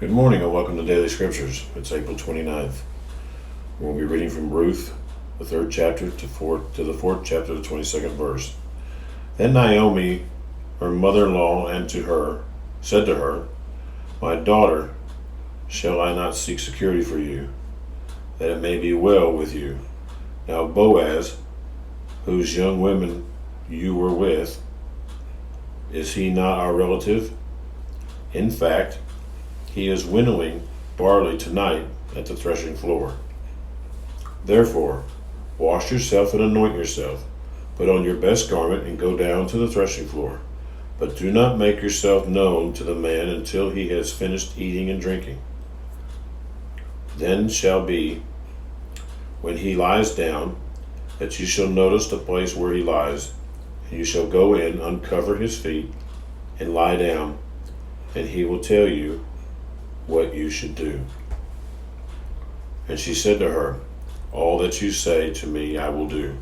Good morning and welcome to Daily Scriptures. It's April 29th. We'll be reading from Ruth, the third chapter to the fourth chapter, the 22nd verse. Then Naomi, her mother-in-law, said to her, "My daughter, shall I not seek security for you, that it may be well with you? Now Boaz, whose young women you were with, is he not our relative? In fact, he is winnowing barley tonight at the threshing floor. Therefore, wash yourself and anoint yourself, put on your best garment and go down to the threshing floor. But do not make yourself known to the man until he has finished eating and drinking. Then shall be, when he lies down, that you shall notice the place where he lies, and you shall go in, uncover his feet, and lie down, and he will tell you what you should do." And she said to her, "All that you say to me I will do."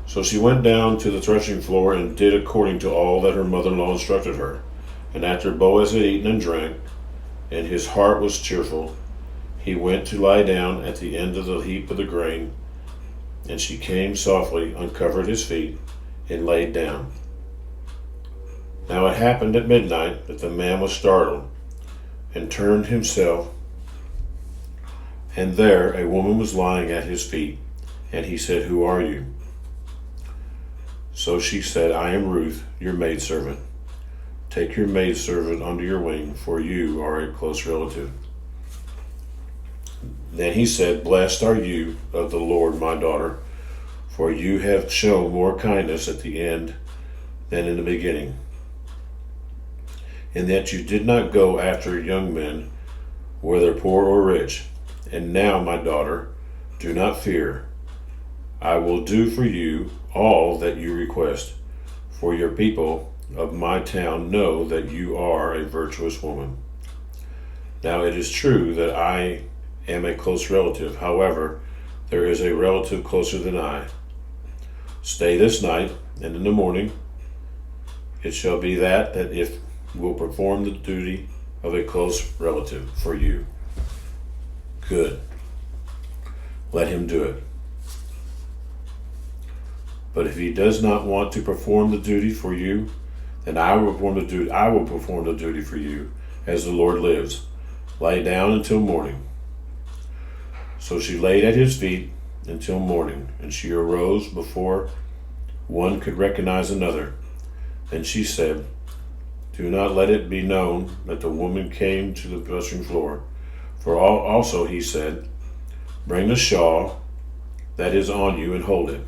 So she went down to the threshing floor and did according to all that her mother-in-law instructed her. And after Boaz had eaten and drank, and his heart was cheerful, he went to lie down at the end of the heap of the grain. And she came softly, uncovered his feet, and laid down. Now it happened at midnight that the man was startled, and turned himself, and there a woman was lying at his feet. And he said, "Who are you?" So she said, "I am Ruth, your maidservant. Take your maidservant under your wing, for you are a close relative." Then he said, "Blessed are you of the Lord, my daughter, for you have shown more kindness at the end than in the beginning, in that you did not go after young men, whether poor or rich. And now, my daughter, do not fear. I will do for you all that you request, for your people of my town know that you are a virtuous woman. Now it is true that I am a close relative. However, there is a relative closer than I. Stay this night, and in the morning it shall be that if will perform the duty of a close relative for you." Good. Let him do it. But if he does not want to perform the duty for you, then I will perform the duty for you, as the Lord lives. Lie down until morning. So she laid at his feet until morning, and she arose before one could recognize another. Then she said, "Do not let it be known that the woman came to the threshing floor." For also he said, "Bring the shawl that is on you and hold it."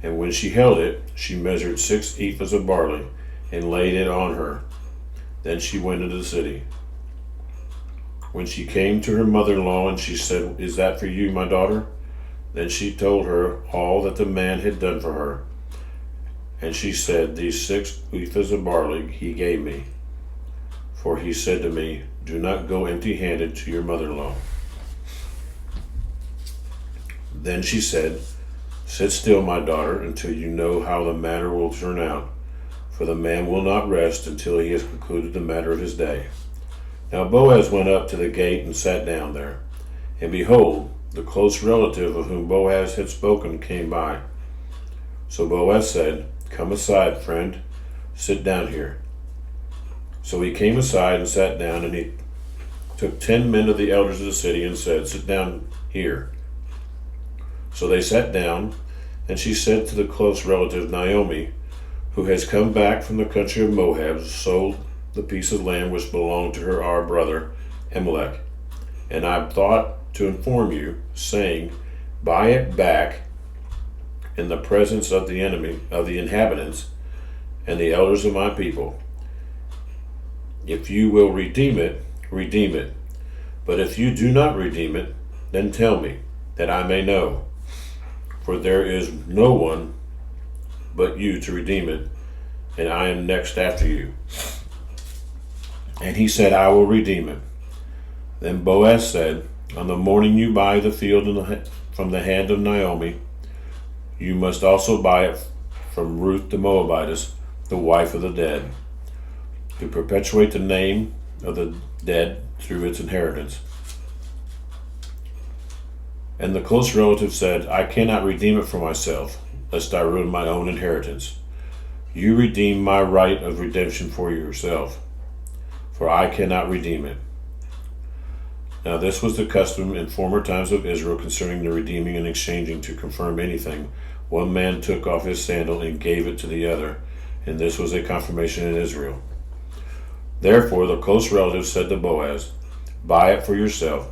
And when she held it, she measured 6 ephahs of barley and laid it on her. Then she went into the city. When she came to her mother-in-law, and she said, "Is that for you, my daughter?" Then she told her all that the man had done for her. And she said, "These 6 ephahs of barley he gave me, for he said to me, 'Do not go empty-handed to your mother-in-law.'" Then she said, "Sit still, my daughter, until you know how the matter will turn out, for the man will not rest until he has concluded the matter of his day." Now Boaz went up to the gate and sat down there. And behold, the close relative of whom Boaz had spoken came by. So Boaz said, "Come aside, friend, sit down here." So he came aside and sat down, and he took 10 men of the elders of the city and said, "Sit down here." So they sat down, and she said to the close relative, "Naomi, who has come back from the country of Moab, sold the piece of land which belonged to our brother Elimelech. And I thought to inform you, saying, buy it back in the presence of the inhabitants and the elders of my people. If you will redeem it, redeem it. But if you do not redeem it, then tell me, that I may know. For there is no one but you to redeem it, and I am next after you." And he said, "I will redeem it." Then Boaz said, "On the morning you buy the field from the hand of Naomi, you must also buy it from Ruth the Moabitess, the wife of the dead, to perpetuate the name of the dead through its inheritance. And the close relative said, I cannot redeem it for myself, lest I ruin my own inheritance. You redeem my right of redemption for yourself, for I cannot redeem it. Now this was the custom in former times of Israel concerning the redeeming and exchanging to confirm anything. One man took off his sandal and gave it to the other, and this was a confirmation in Israel. Therefore the close relative said to Boaz, buy it for yourself.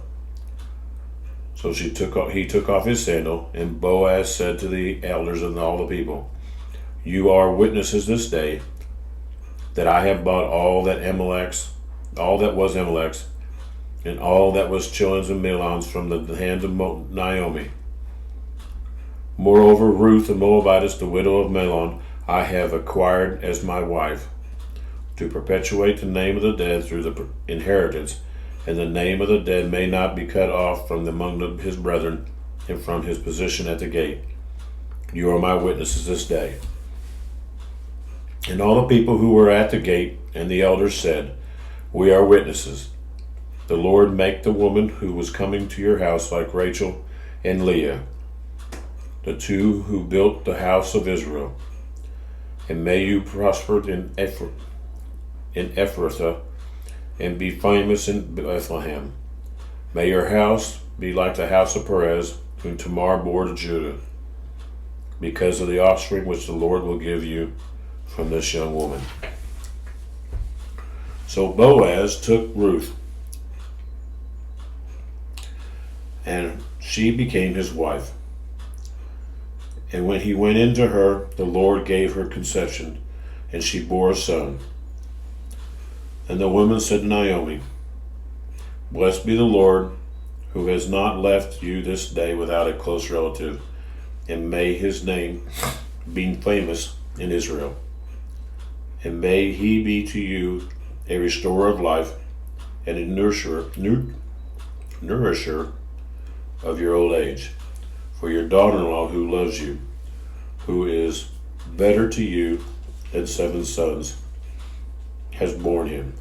So he took off his sandal, and Boaz said to the elders and all the people, you are witnesses this day that I have bought all that was Amalek's, and all that was Chilion's and Mahlon's from the hand of Naomi. Moreover, Ruth the Moabitess, the widow of Mahlon, I have acquired as my wife, to perpetuate the name of the dead through the inheritance, and the name of the dead may not be cut off from among his brethren and from his position at the gate. You are my witnesses this day. And all the people who were at the gate and the elders said, we are witnesses. The Lord make the woman who was coming to your house like Rachel and Leah, the two who built the house of Israel. And may you prosper in Ephrathah, and be famous in Bethlehem. May your house be like the house of Perez, whom Tamar bore to Judah, because of the offspring which the Lord will give you from this young woman. So Boaz took Ruth, and she became his wife. And when he went into her, the Lord gave her conception, and she bore a son. And the woman said to Naomi, blessed be the Lord, who has not left you this day without a close relative, and may his name be famous in Israel. And may he be to you a restorer of life and a nourisher of your old age. For your daughter-in-law who loves you, who is better to you than 7 sons, has borne him.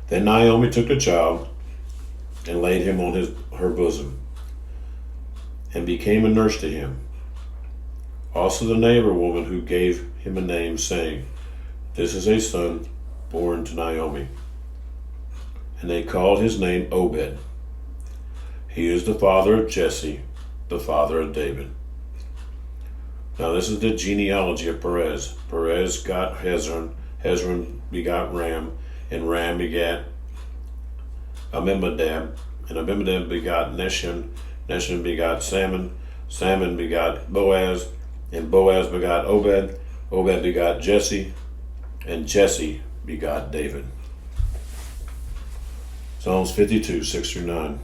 Then Naomi took the child and laid him on her bosom, and became a nurse to him. Also the neighbor woman who gave him a name, saying, this is a son born to Naomi. And they called his name Obed. He is the father of Jesse, the father of David. Now this is the genealogy of Perez. Perez got Hezron, Hezron begot Ram, and Ram begat Amminadab, and Amminadab begot Nahshon, Nahshon begot Salmon, Salmon begot Boaz, and Boaz begot Obed, Obed begot Jesse, and Jesse begot David. Psalms 52, 6-9.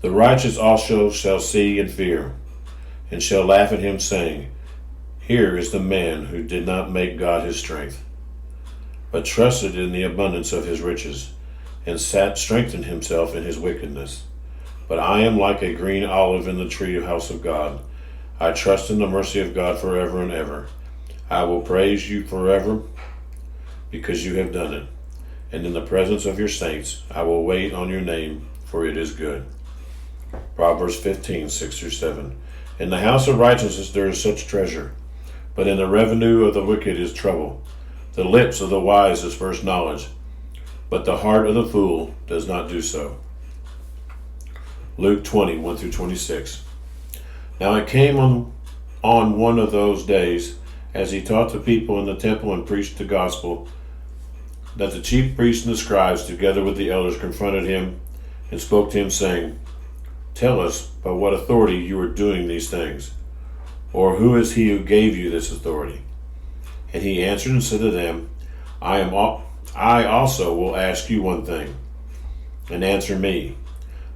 The righteous also shall see and fear, and shall laugh at him, saying, here is the man who did not make God his strength, but trusted in the abundance of his riches, and strengthened himself in his wickedness. But I am like a green olive in the tree house of God. I trust in the mercy of God forever and ever. I will praise you forever, because you have done it. And in the presence of your saints, I will wait on your name, for it is good. Proverbs 15, 6-7. In the house of righteousness there is such treasure, but in the revenue of the wicked is trouble. The lips of the wise disperse knowledge, but the heart of the fool does not do so. Luke 20, 1-26. Now it came on one of those days, as he taught the people in the temple and preached the gospel, that the chief priests and the scribes, together with the elders, confronted him and spoke to him, saying, tell us by what authority you are doing these things, or who is he who gave you this authority? And he answered and said to them, I also will ask you one thing, and answer me.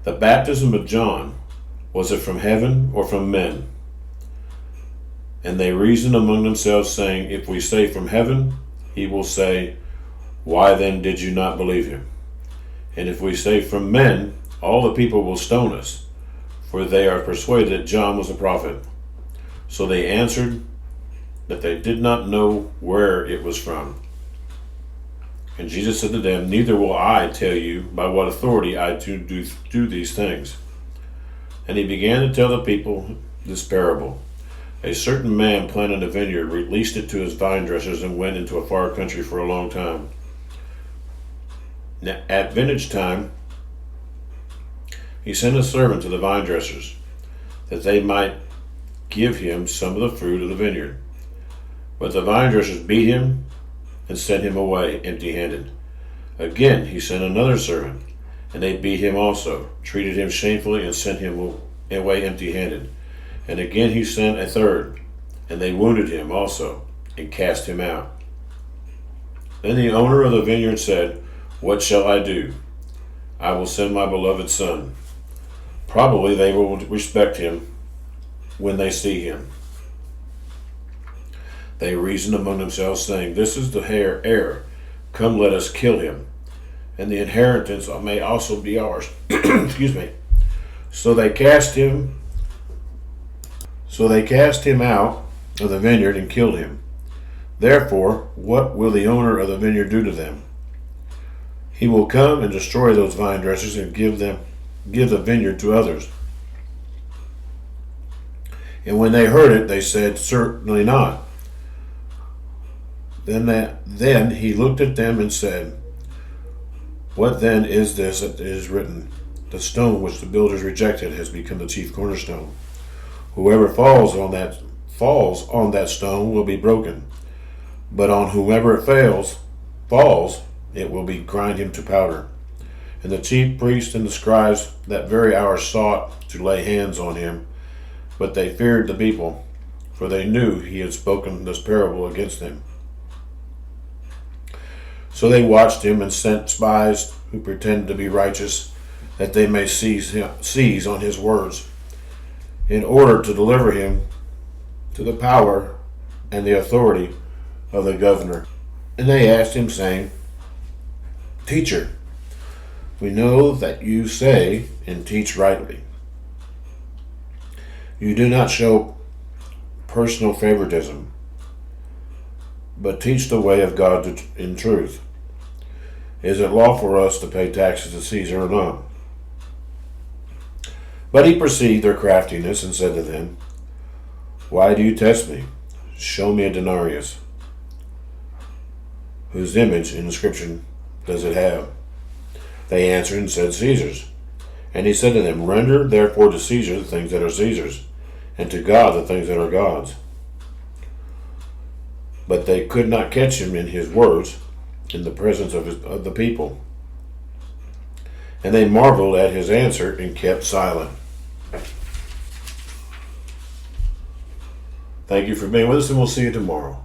The baptism of John, was it from heaven or from men? And they reasoned among themselves, saying, if we say from heaven, he will say, why then did you not believe him? And if we say from men, all the people will stone us, for they are persuaded that John was a prophet. So they answered that they did not know where it was from. And Jesus said to them, Neither will I tell you by what authority I do these things. And he began to tell the people this parable. A certain man planted a vineyard, released it to his vine dressers, and went into a far country for a long time. Now, at vintage time, he sent a servant to the vine dressers, that they might give him some of the fruit of the vineyard. But the vine dressers beat him and sent him away empty-handed. Again he sent another servant, and they beat him also, treated him shamefully, and sent him away empty-handed. And again he sent a third, and they wounded him also, and cast him out. Then the owner of the vineyard said, What shall I do? I will send my beloved son. Probably they will respect him when they see him. They reasoned among themselves, saying, This is the heir. Come, let us kill him, and the inheritance may also be ours. Excuse me. So they cast him out of the vineyard and killed him. Therefore, what will the owner of the vineyard do to them? He will come and destroy those vine dressers and give the vineyard to others. And when they heard it, they said, Certainly not. Then he looked at them and said, What then is this that is written? The stone which the builders rejected has become the chief cornerstone. Whoever falls on that stone will be broken, but on whomever it falls, it will be grind him to powder. And the chief priests and the scribes that very hour sought to lay hands on him, but they feared the people, for they knew he had spoken this parable against them. So they watched him and sent spies who pretended to be righteous, that they may seize on his words, in order to deliver him to the power and the authority of the governor. And they asked him, saying, Teacher, we know that you say and teach rightly. You do not show personal favoritism, but teach the way of God in truth. Is it lawful for us to pay taxes to Caesar or not? But he perceived their craftiness and said to them, Why do you test me? Show me a denarius. Whose image and inscription does it have? They answered and said, Caesar's. And he said to them, Render therefore to Caesar the things that are Caesar's, and to God the things that are God's. But they could not catch him in his words in the presence of the people. And they marveled at his answer and kept silent. Thank you for being with us, and we'll see you tomorrow.